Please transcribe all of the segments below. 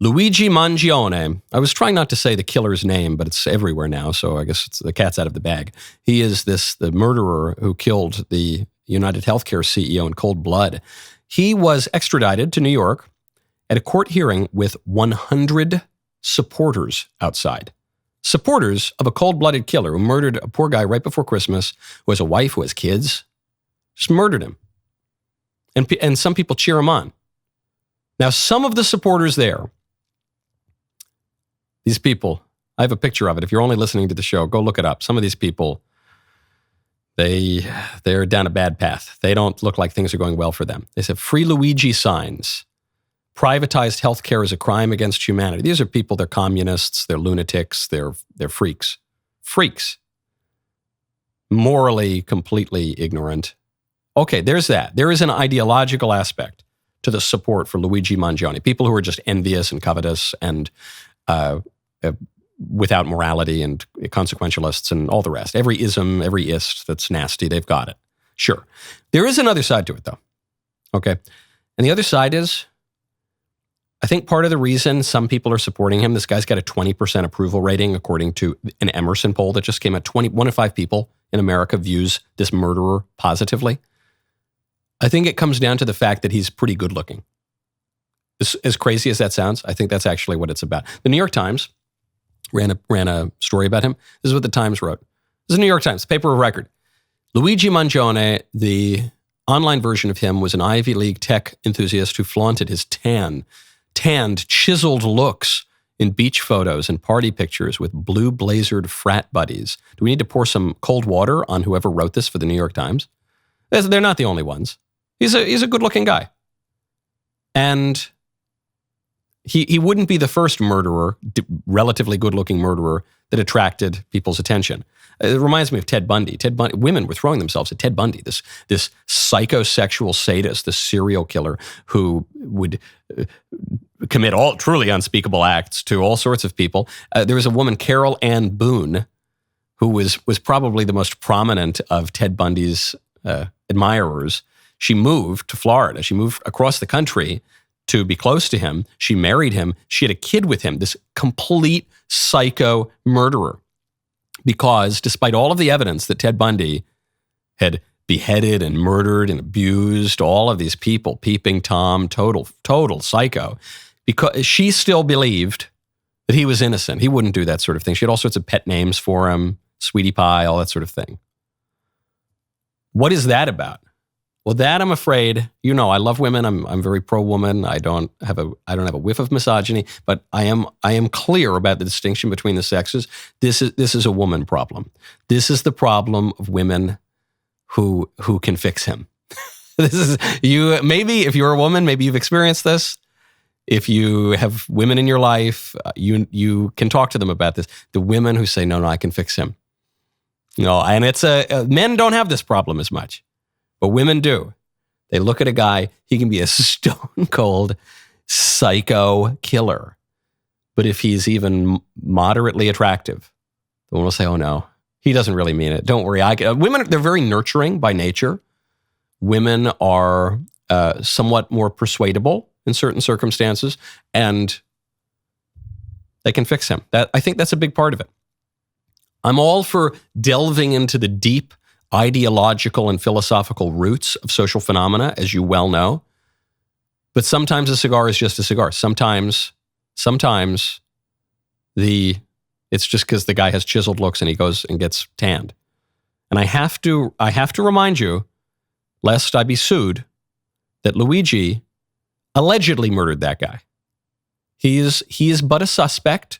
Luigi Mangione. I was trying not to say the killer's name, but it's everywhere now, so I guess the cat's out of the bag. He is the murderer who killed the UnitedHealthcare CEO in cold blood. He was extradited to New York at a court hearing with 100 supporters outside. Supporters of a cold-blooded killer who murdered a poor guy right before Christmas, who has a wife, who has kids, just murdered him. And some people cheer him on. Now, some of the supporters there, these people, I have a picture of it. If you're only listening to the show, go look it up. Some of these people, they're down a bad path. They don't look like things are going well for them. They have Free Luigi signs. Privatized healthcare is a crime against humanity. These are people, they're communists, they're lunatics, they're freaks. Freaks. Morally, completely ignorant. Okay, there's that. There is an ideological aspect to the support for Luigi Mangione. People who are just envious and covetous and without morality and consequentialists and all the rest. Every ism, every ist that's nasty, they've got it. Sure. There is another side to it, though. Okay? And the other side is, I think part of the reason some people are supporting him, this guy's got a 20% approval rating, according to an Emerson poll that just came out. 1 in 5 people in America views this murderer positively. I think it comes down to the fact that he's pretty good looking. As crazy as that sounds, I think that's actually what it's about. The New York Times ran a story about him. This is what the Times wrote. This is the New York Times, paper of record. Luigi Mangione, the online version of him, was an Ivy League tech enthusiast who flaunted his tanned, chiseled looks in beach photos and party pictures with blue blazered frat buddies. Do we need to pour some cold water on whoever wrote this for the New York Times? They're not the only ones. He's a good-looking guy. And he wouldn't be the first murderer, relatively good-looking murderer, that attracted people's attention. It reminds me of Ted Bundy. Women were throwing themselves at Ted Bundy, this psychosexual sadist, this serial killer who would commit all truly unspeakable acts to all sorts of people. There was a woman, Carol Ann Boone, who was probably the most prominent of Ted Bundy's admirers. She moved to Florida. She moved across the country to be close to him. She married him. She had a kid with him, this complete psycho murderer. Because despite all of the evidence that Ted Bundy had beheaded and murdered and abused all of these people, Peeping Tom, total psycho, because she still believed that he was innocent. He wouldn't do that sort of thing. She had all sorts of pet names for him, Sweetie Pie, all that sort of thing. What is that about? Well, that I'm afraid, I love women. I'm very pro-woman. I don't have a whiff of misogyny, but I am clear about the distinction between the sexes. This is a woman problem. This is the problem of women who can fix him. This is you. Maybe if you're a woman, maybe you've experienced this. If you have women in your life, you can talk to them about this. The women who say, no, I can fix him. And it's men don't have this problem as much. But women do. They look at a guy, he can be a stone cold psycho killer. But if he's even moderately attractive, the woman will say, oh no, he doesn't really mean it. Don't worry. Women, they're very nurturing by nature. Women are somewhat more persuadable in certain circumstances, and they can fix him. I think that's a big part of it. I'm all for delving into the deep ideological and philosophical roots of social phenomena, as you well know. But sometimes a cigar is just a cigar. Sometimes it's just because the guy has chiseled looks and he goes and gets tanned. And I have to remind you, lest I be sued, that Luigi allegedly murdered that guy. He is but a suspect.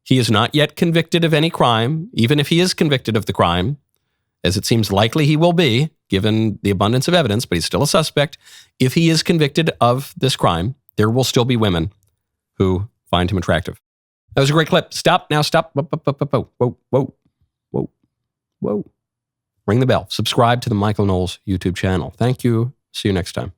He is not yet convicted of any crime, even if he is convicted of the crime, as it seems likely he will be, given the abundance of evidence, but he's still a suspect. If he is convicted of this crime, there will still be women who find him attractive. That was a great clip. Stop now, stop. Whoa. Ring the bell. Subscribe to the Michael Knowles YouTube channel. Thank you. See you next time.